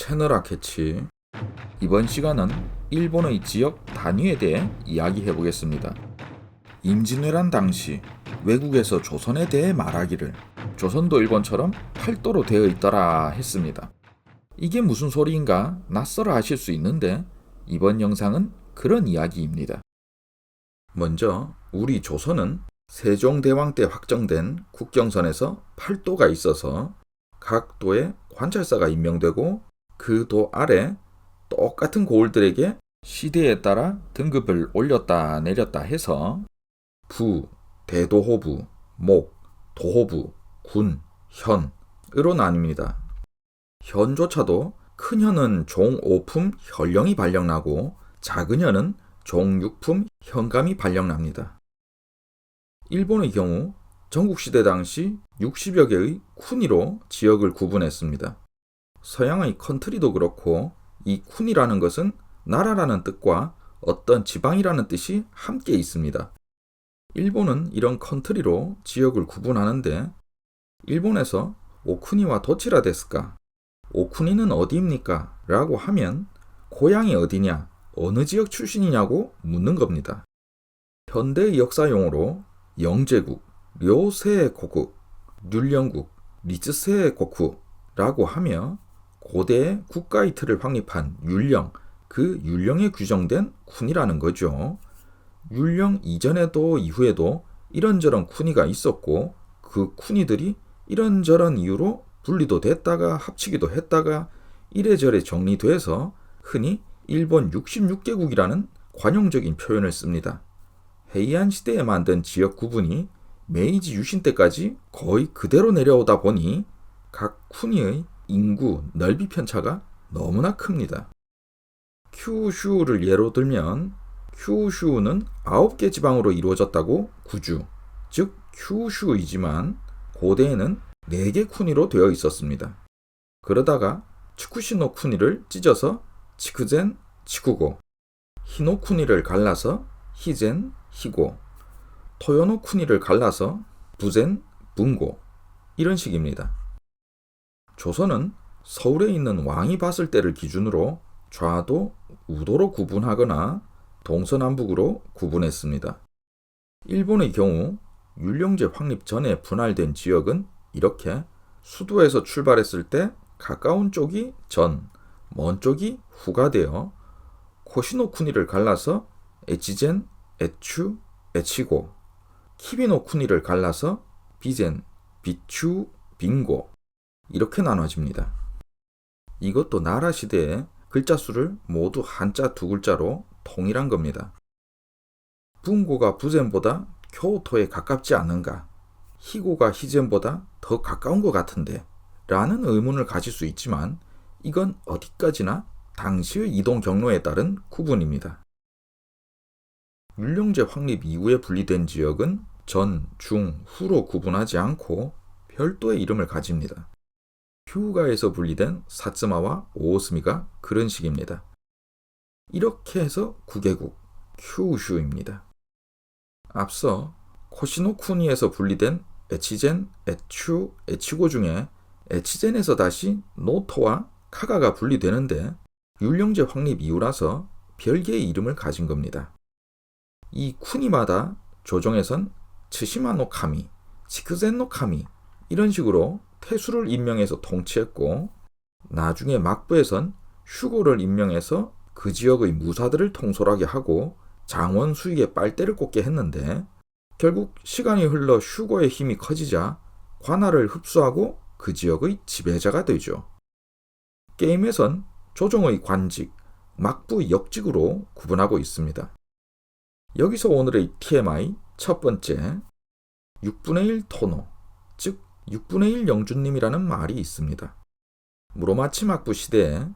채널아 캐치. 이번 시간은 일본의 지역 단위에 대해 이야기해 보겠습니다. 임진왜란 당시 외국에서 조선에 대해 말하기를 조선도 일본처럼 팔도로 되어 있더라 했습니다. 이게 무슨 소리인가 낯설어 하실 수 있는데 이번 영상은 그런 이야기입니다. 먼저 우리 조선은 세종대왕 때 확정된 국경선에서 팔도가 있어서 각 도에 관찰사가 임명되고 그 도 아래 똑같은 고을들에게 시대에 따라 등급을 올렸다 내렸다 해서 부, 대도호부, 목, 도호부, 군, 현으로 나뉩니다. 현조차도 큰 현은 종 5품 현령이 발령나고 작은 현은 종 6품 현감이 발령납니다. 일본의 경우 전국시대 당시 60여 개의 쿠니로 지역을 구분했습니다. 서양의 컨트리도 그렇고 이 쿠니라는 것은 나라라는 뜻과 어떤 지방이라는 뜻이 함께 있습니다. 일본은 이런 컨트리로 지역을 구분하는데 일본에서 오쿠니와 도치라 데스까? 오쿠니는 어디입니까? 라고 하면 고향이 어디냐, 어느 지역 출신이냐고 묻는 겁니다. 현대의 역사용어로 영제국, 료세코쿠, 뮬령국, 리츠세코쿠라고 하며 고대의 국가의 틀을 확립한 율령, 그 율령에 규정된 쿤이라는 거죠. 율령 이전에도 이후에도 이런저런 쿤이가 있었고 그 쿤이들이 이런저런 이유로 분리도 됐다가 합치기도 했다가 이래저래 정리돼서 흔히 일본 66개국이라는 관용적인 표현을 씁니다. 헤이안 시대에 만든 지역 구분이 메이지 유신 때까지 거의 그대로 내려오다 보니 각 쿠니의 인구 넓이 편차가 너무나 큽니다. 큐슈를 예로 들면 큐슈는 9개 지방으로 이루어졌다고 구주, 즉 큐슈이지만 고대에는 4개 쿠니로 되어 있었습니다. 그러다가 치쿠시노 쿠니를 찢어서 치쿠젠, 치쿠고, 히노 쿠니를 갈라서 히젠, 히고, 토요노 쿠니를 갈라서 부젠, 분고 이런 식입니다. 조선은 서울에 있는 왕이 봤을 때를 기준으로 좌도, 우도로 구분하거나 동서남북으로 구분했습니다. 일본의 경우 율령제 확립 전에 분할된 지역은 이렇게 수도에서 출발했을 때 가까운 쪽이 전, 먼 쪽이 후가 되어 코시노 쿠니를 갈라서 에치젠, 에추, 에치고, 키비노 쿠니를 갈라서 비젠, 비추, 빙고 이렇게 나눠집니다. 이것도 나라 시대에 글자 수를 모두 한자 두 글자로 통일한 겁니다. 분고가 부젠보다 교토에 가깝지 않은가? 히고가 히젠보다 더 가까운 것 같은데? 라는 의문을 가질 수 있지만 이건 어디까지나 당시의 이동 경로에 따른 구분입니다. 율령제 확립 이후에 분리된 지역은 전, 중, 후로 구분하지 않고 별도의 이름을 가집니다. 휴가에서 분리된 사츠마와 오오스미가 그런 식입니다. 이렇게 해서 9개국, 큐슈입니다. 앞서 코시노쿠니에서 분리된 에치젠, 에추, 에치고 중에 에치젠에서 다시 노토와 카가가 분리되는데 율령제 확립 이후라서 별개의 이름을 가진 겁니다. 이 쿠니마다 조정에선 츠시마노 카미, 치크젠노 카미 이런 식으로 태수를 임명해서 통치했고 나중에 막부에선 휴고를 임명해서 그 지역의 무사들을 통솔하게 하고 장원 수익에 빨대를 꽂게 했는데 결국 시간이 흘러 휴고의 힘이 커지자 관할을 흡수하고 그 지역의 지배자가 되죠. 게임에선 조정의 관직, 막부 역직으로 구분하고 있습니다. 여기서 오늘의 TMI 첫 번째, 6분의 1 토노, 즉 6분의 1 영주님이라는 말이 있습니다. 무로마치 막부 시대에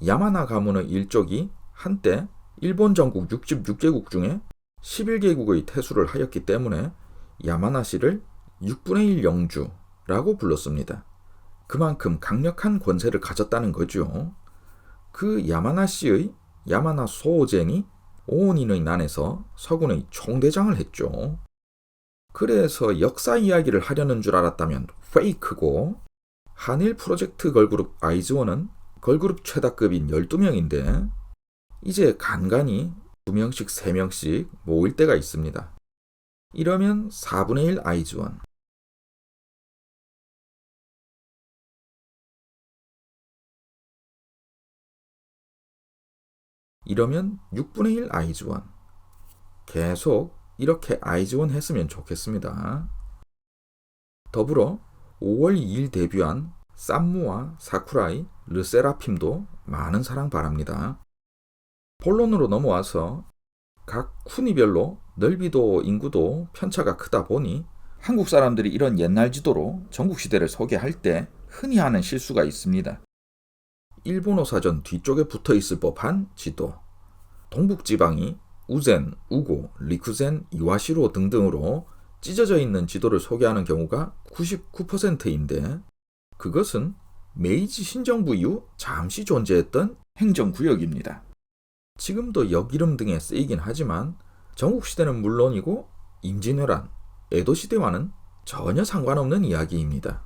야마나 가문의 일족이 한때 일본 전국 66개국 중에 11개국의 태수를 하였기 때문에 야마나시를 6분의 1 영주라고 불렀습니다. 그만큼 강력한 권세를 가졌다는 거죠. 그 야마나시의 야마나 소오젠이 오온인의 난에서 서군의 총대장을 했죠. 그래서 역사 이야기를 하려는 줄 알았다면 페이크고 한일 프로젝트 걸그룹 아이즈원은 걸그룹 최다급인 12명인데 이제 간간히 2명씩 3명씩 모일 때가 있습니다. 이러면 4분의 1 아이즈원, 이러면 6분의 1 아이즈원, 계속 이렇게 아이즈원 했으면 좋겠습니다. 더불어 5월 2일 데뷔한 쌈무와 사쿠라이, 르세라핌도 많은 사랑 바랍니다. 본론으로 넘어와서 각 쿠니별로 넓이도 인구도 편차가 크다 보니 한국 사람들이 이런 옛날 지도로 전국시대를 소개할 때 흔히 하는 실수가 있습니다. 일본어 사전 뒤쪽에 붙어 있을 법한 지도, 동북지방이 우젠, 우고, 리쿠젠, 이와시로 등등으로 찢어져 있는 지도를 소개하는 경우가 99%인데 그것은 메이지 신정부 이후 잠시 존재했던 행정구역입니다. 지금도 역 이름 등에 쓰이긴 하지만 전국시대는 물론이고 임진왜란, 에도시대와는 전혀 상관없는 이야기입니다.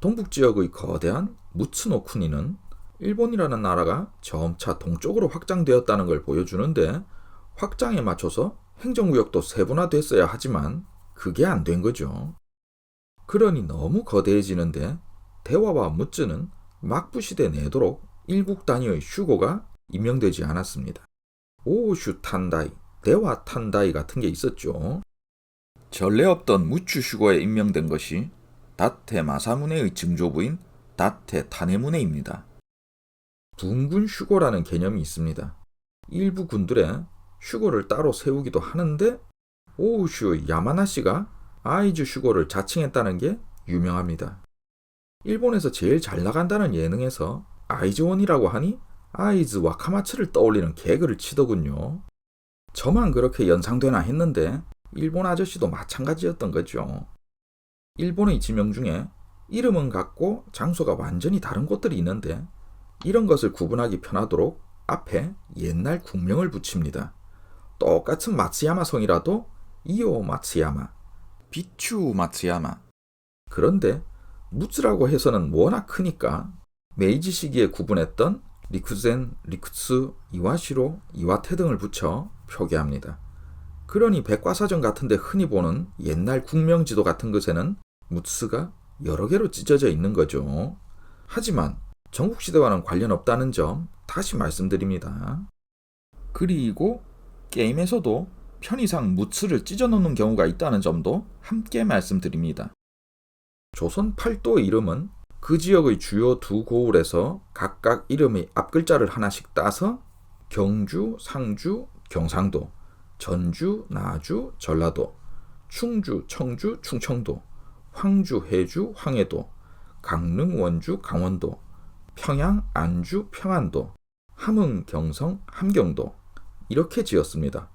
동북지역의 거대한 무츠노쿠니는 일본이라는 나라가 점차 동쪽으로 확장되었다는 걸 보여주는데 확장에 맞춰서 행정구역도 세분화됐어야 하지만 그게 안 된 거죠. 그러니 너무 거대해지는데 대화와 무츠는 막부시대 내도록 일국 단위의 슈고가 임명되지 않았습니다. 오슈 탄다이, 대화 탄다이 같은 게 있었죠. 전례 없던 무츠 슈고에 임명된 것이 다테 마사무네의 증조부인 다테 타네무네입니다. 붕군 슈고라는 개념이 있습니다. 일부 군들에 슈고를 따로 세우기도 하는데 오우슈의 야마나시가 아이즈 슈고를 자칭했다는 게 유명합니다. 일본에서 제일 잘 나간다는 예능에서 아이즈원이라고 하니 아이즈 와카마츠를 떠올리는 개그를 치더군요. 저만 그렇게 연상되나 했는데 일본 아저씨도 마찬가지였던 거죠. 일본의 지명 중에 이름은 같고 장소가 완전히 다른 곳들이 있는데 이런 것을 구분하기 편하도록 앞에 옛날 국명을 붙입니다. 똑같은 마츠야마 성이라도 이오 마츠야마, 비추 마츠야마. 그런데 무츠라고 해서는 워낙 크니까 메이지 시기에 구분했던 리쿠젠, 리쿠츠, 이와시로, 이와테 등을 붙여 표기합니다. 그러니 백과사전 같은 데 흔히 보는 옛날 국명지도 같은 것에는 무츠가 여러 개로 찢어져 있는 거죠. 하지만 전국시대와는 관련 없다는 점 다시 말씀드립니다. 그리고 게임에서도 편의상 무츠를 찢어 놓는 경우가 있다는 점도 함께 말씀드립니다. 조선 팔도의 이름은 그 지역의 주요 두 고을에서 각각 이름의 앞글자를 하나씩 따서 경주, 상주, 경상도, 전주, 나주, 전라도, 충주, 청주, 충청도, 황주, 해주, 황해도, 강릉, 원주, 강원도, 평양, 안주, 평안도, 함흥, 경성, 함경도 이렇게 지었습니다.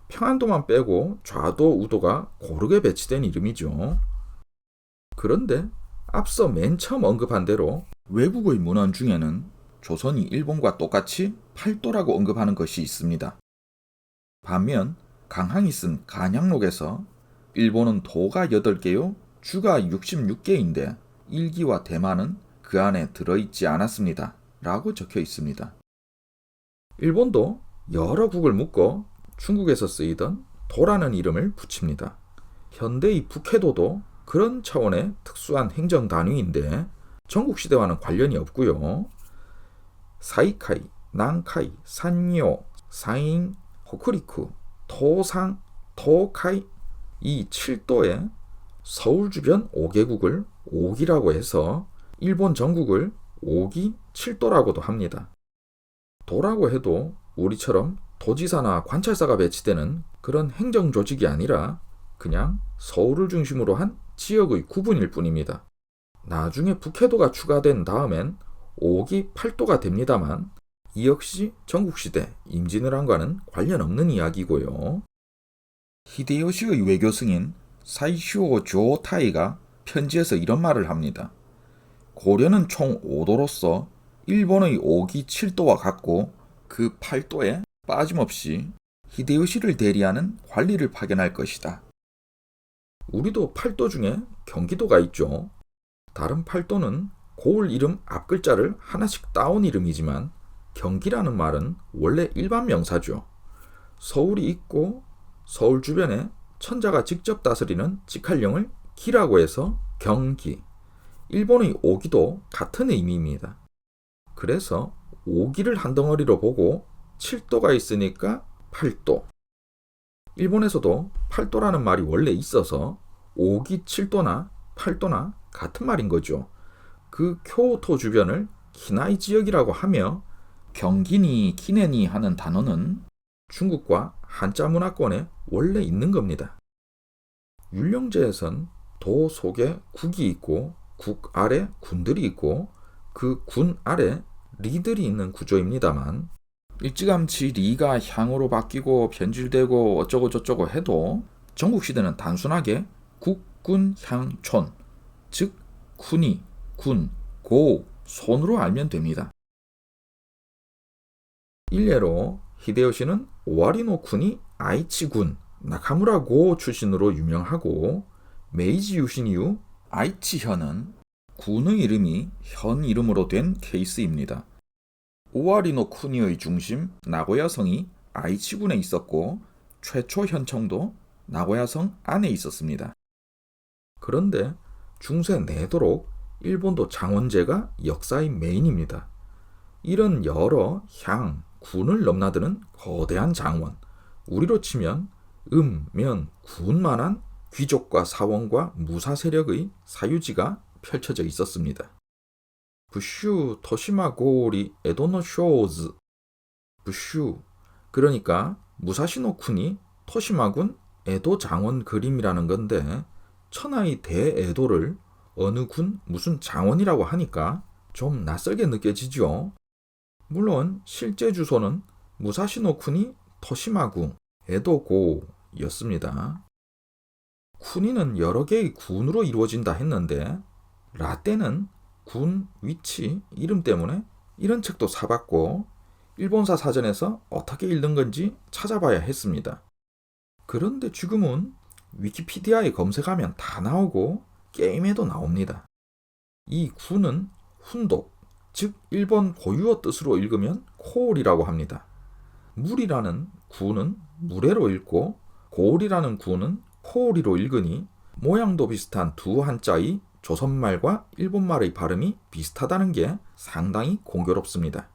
평안도만 빼고 좌도, 우도가 고르게 배치된 이름이죠. 그런데 앞서 맨 처음 언급한 대로 외국의 문헌 중에는 조선이 일본과 똑같이 팔도라고 언급하는 것이 있습니다. 반면 강항이 쓴 간양록에서 일본은 도가 8개요, 주가 66개인데 일기와 대만은 그 안에 들어있지 않았습니다. 라고 적혀 있습니다. 일본도 여러 국을 묶어 중국에서 쓰이던 도라는 이름을 붙입니다. 현대의 북해도도 그런 차원의 특수한 행정 단위인데 전국시대와는 관련이 없고요. 사이카이, 난카이, 산요, 사인, 호쿠리쿠, 토상, 토카이 이 7도에 서울 주변 5개국을 5기라고 해서 일본 전국을 5기 7도라고도 합니다. 도라고 해도 우리처럼 도지사나 관찰사가 배치되는 그런 행정조직이 아니라 그냥 서울을 중심으로 한 지역의 구분일 뿐입니다. 나중에 북해도가 추가된 다음엔 5기 8도가 됩니다만 이 역시 전국시대 임진왜란과는 관련 없는 이야기고요. 히데요시의 외교 승인 사이슈오 조타이가 편지에서 이런 말을 합니다. 고려는 총 5도로서 일본의 5기 7도와 같고 그 8도에 빠짐없이 히데요시를 대리하는 관리를 파견할 것이다. 우리도 8도 중에 경기도가 있죠. 다른 8도는 고을 이름 앞 글자를 하나씩 따온 이름이지만 경기라는 말은 원래 일반 명사죠. 서울이 있고 서울 주변에 천자가 직접 다스리는 직할령을 기라고 해서 경기. 일본의 오기도 같은 의미입니다. 그래서 오기를 한 덩어리로 보고 7도가 있으니까 8도. 일본에서도 8도라는 말이 원래 있어서 오기 7도나 8도나 같은 말인 거죠. 그 교토 주변을 키나이 지역이라고 하며 경기니 키네니 하는 단어는 중국과 한자 문화권에 원래 있는 겁니다. 율령제에선 도 속에 국이 있고 국 아래 군들이 있고 그 군 아래 리들이 있는 구조입니다만 일찌감치 리가 향으로 바뀌고 변질되고 어쩌고 저쩌고 해도 전국시대는 단순하게 국군 향촌, 즉 군이 군, 고, 손으로 알면 됩니다. 일례로 히데요시는 오와리노 군이 아이치군 나카무라 고 출신으로 유명하고 메이지 유신 이후 아이치현은 군의 이름이 현 이름으로 된 케이스입니다. 오와리노 쿠니의 중심 나고야성이 아이치군에 있었고 최초 현청도 나고야성 안에 있었습니다. 그런데 중세 내도록 일본도 장원제가 역사의 메인입니다. 이런 여러 향, 군을 넘나드는 거대한 장원, 우리로 치면 면, 군만한 귀족과 사원과 무사 세력의 사유지가 펼쳐져 있었습니다. 부슈 토시마 고오리 에도노 쇼즈 부슈 그러니까 무사시노 군이 토시마군 에도 장원 그림이라는 건데 천하의 대에도를 어느 군 무슨 장원이라고 하니까 좀 낯설게 느껴지죠. 물론 실제 주소는 무사시노 군이 토시마구 에도고였습니다. 군위는 여러 개의 군으로 이루어진다 했는데 라떼는 군 위치 이름 때문에 이런 책도 사봤고 일본사 사전에서 어떻게 읽는 건지 찾아봐야 했습니다. 그런데 지금은 위키피디아에 검색하면 다 나오고 게임에도 나옵니다. 이 군은 훈독, 즉 일본 고유어 뜻으로 읽으면 코올이라고 합니다. 물이라는 구는 물에로 읽고 고올이라는 구는 코올이로 읽으니 모양도 비슷한 두 한자의 조선말과 일본말의 발음이 비슷하다는 게 상당히 공교롭습니다.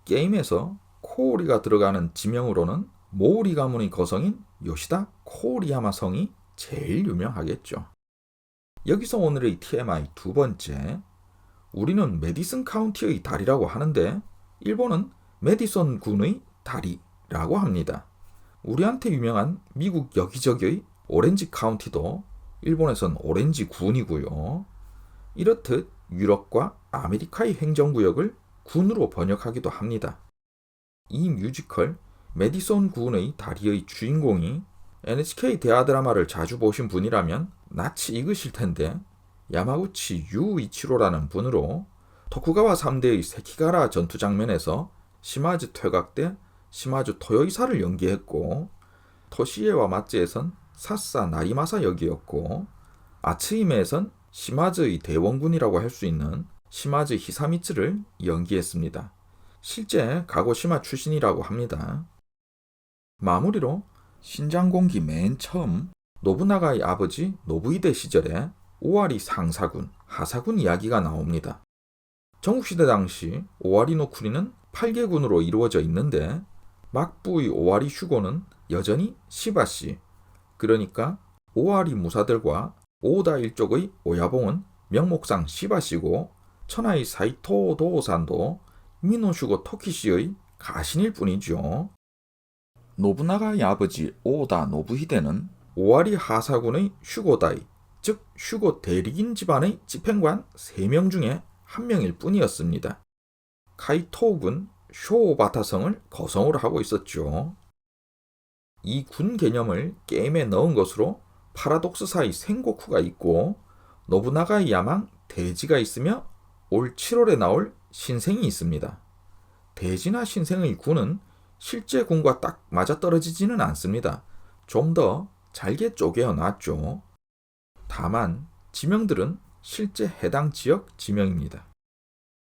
게임에서 코오리가 들어가는 지명으로는 모우리 가문의 거성인 요시다 코오리야마 성이 제일 유명하겠죠. 여기서 오늘의 TMI 두 번째, 우리는 메디슨 카운티의 다리라고 하는데 일본은 메디슨 군의 다리라고 합니다. 우리한테 유명한 미국 여기저기의 오렌지 카운티도 일본에선 오렌지 군이고요. 이렇듯 유럽과 아메리카의 행정구역을 군으로 번역하기도 합니다. 이 뮤지컬 메디슨 군의 다리의 주인공이 NHK 대하 드라마를 자주 보신 분이라면 낯이 익으실 텐데 야마구치 유이치로라는 분으로 토쿠가와 3대의 세키가라 전투 장면에서 시마즈 퇴각 때 시마즈 토요이사를 연기했고 토시에와 마츠에선 사사 나리마사 역이었고 아츠히메에선 시마즈의 대원군이라고 할 수 있는 시마즈 히사미츠를 연기했습니다. 실제 가고시마 출신이라고 합니다. 마무리로 신장공기 맨 처음 노부나가의 아버지 노부히데 시절에 오와리 상사군, 하사군 이야기가 나옵니다. 전국시대 당시 오와리노 쿠니는 8개군으로 이루어져 있는데 막부의 오와리 슈고는 여전히 시바시, 그러니까 오와리 무사들과 오다 일족의 오야봉은 명목상 시바시고 천하의 사이토 도오산도 미노슈고 토키시의 가신일 뿐이죠. 노부나가의 아버지 오다 노부히데는 오와리 하사군의 슈고다이, 즉 슈고 대리긴 집안의 집행관 3명 중에 1명일 뿐이었습니다. 카이토군 쇼오바타성을 거성으로 하고 있었죠. 이 군 개념을 게임에 넣은 것으로 파라독스사의 생고쿠가 있고 노부나가의 야망 대지가 있으며 올 7월에 나올 신생이 있습니다. 대지나 신생의 군은 실제 군과 딱 맞아떨어지지는 않습니다. 좀 더 잘게 쪼개어 놨죠. 다만 지명들은 실제 해당 지역 지명입니다.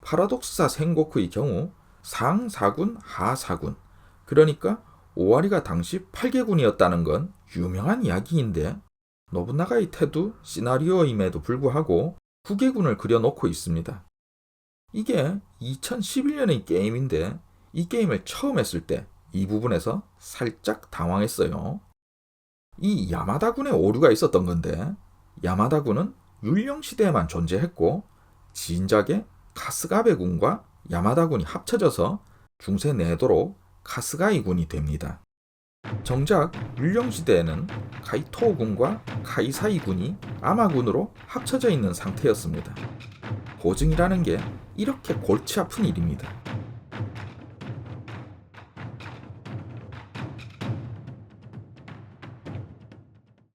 파라독스사 생고쿠의 경우 상사군, 하사군, 그러니까 오와리가 당시 8개군이었다는 건 유명한 이야기인데 노부나가의 태도 시나리오임에도 불구하고 9개군을 그려놓고 있습니다. 이게 2011년의 게임인데 이 게임을 처음 했을 때 이 부분에서 살짝 당황했어요. 이 야마다군에 오류가 있었던 건데 야마다군은 율령시대에만 존재했고 진작에 카스가베군과 야마다군이 합쳐져서 중세 내도로 카스가이군이 됩니다. 정작 율령시대에는 카이토군과 카이사이군이 아마군으로 합쳐져 있는 상태였습니다. 보증이라는 게 이렇게 골치 아픈 일입니다.